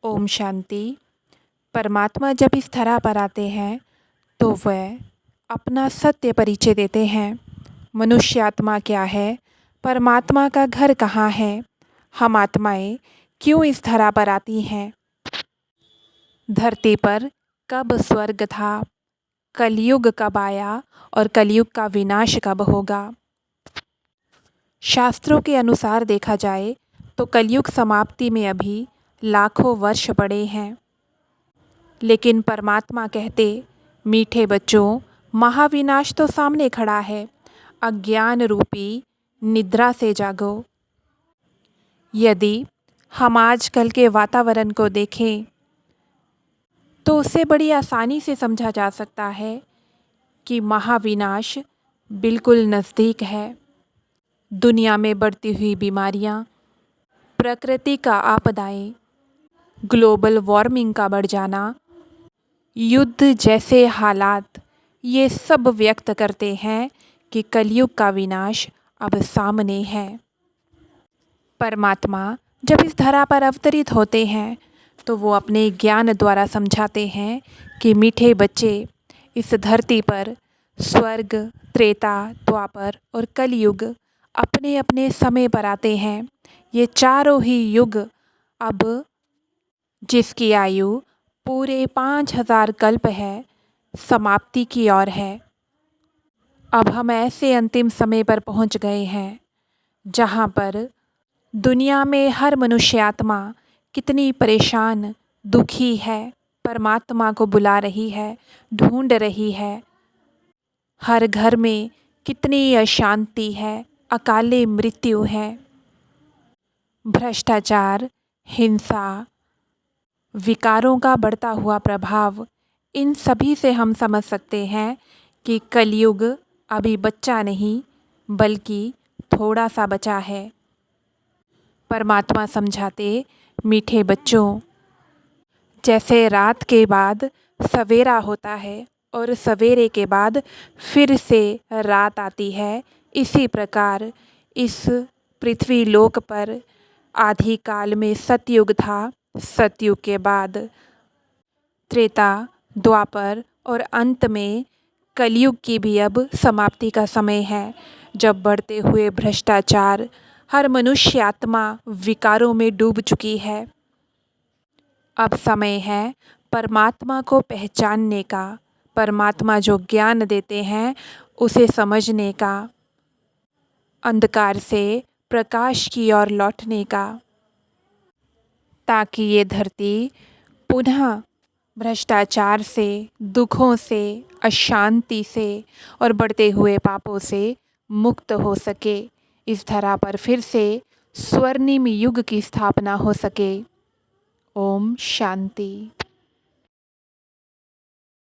ओम शांति। परमात्मा जब इस धरा पर आते हैं तो वह अपना सत्य परिचय देते हैं। मनुष्य आत्मा क्या है, परमात्मा का घर कहाँ है, हम आत्माएं क्यों इस धरा पर आती हैं, धरती पर कब स्वर्ग था, कलयुग कब आया और कलयुग का विनाश कब होगा। शास्त्रों के अनुसार देखा जाए तो कलयुग समाप्ति में अभी लाखों वर्ष पड़े हैं, लेकिन परमात्मा कहते, मीठे बच्चों, महाविनाश तो सामने खड़ा है, अज्ञान रूपी निद्रा से जागो। यदि हम आजकल के वातावरण को देखें तो उसे बड़ी आसानी से समझा जा सकता है कि महाविनाश बिल्कुल नज़दीक है। दुनिया में बढ़ती हुई बीमारियां, प्रकृति का आपदाएं, ग्लोबल वार्मिंग का बढ़ जाना, युद्ध जैसे हालात, ये सब व्यक्त करते हैं कि कलयुग का विनाश अब सामने है। परमात्मा जब इस धरा पर अवतरित होते हैं तो वो अपने ज्ञान द्वारा समझाते हैं कि मीठे बच्चे, इस धरती पर स्वर्ग, त्रेता, द्वापर और कलयुग अपने अपने समय पर आते हैं। ये चारों ही युग अब, जिसकी आयु पूरे 5000 कल्प है, समाप्ति की ओर है। अब हम ऐसे अंतिम समय पर पहुंच गए हैं जहां पर दुनिया में हर मनुष्य आत्मा कितनी परेशान, दुखी है, परमात्मा को बुला रही है, ढूंढ रही है। हर घर में कितनी अशांति है, अकाले मृत्यु है, भ्रष्टाचार, हिंसा, विकारों का बढ़ता हुआ प्रभाव, इन सभी से हम समझ सकते हैं कि कलयुग अभी बच्चा नहीं बल्कि थोड़ा सा बचा है। परमात्मा समझाते, मीठे बच्चों, जैसे रात के बाद सवेरा होता है और सवेरे के बाद फिर से रात आती है, इसी प्रकार इस पृथ्वी लोक पर आदि काल में सतयुग था, सतयुग के बाद त्रेता, द्वापर और अंत में कलयुग की भी अब समाप्ति का समय है, जब बढ़ते हुए भ्रष्टाचार, हर मनुष्य आत्मा विकारों में डूब चुकी है। अब समय है परमात्मा को पहचानने का, परमात्मा जो ज्ञान देते हैं उसे समझने का, अंधकार से प्रकाश की ओर लौटने का, ताकि ये धरती पुनः भ्रष्टाचार से, दुखों से, अशांति से और बढ़ते हुए पापों से मुक्त हो सके, इस धरा पर फिर से स्वर्णिम युग की स्थापना हो सके। ओम शांति।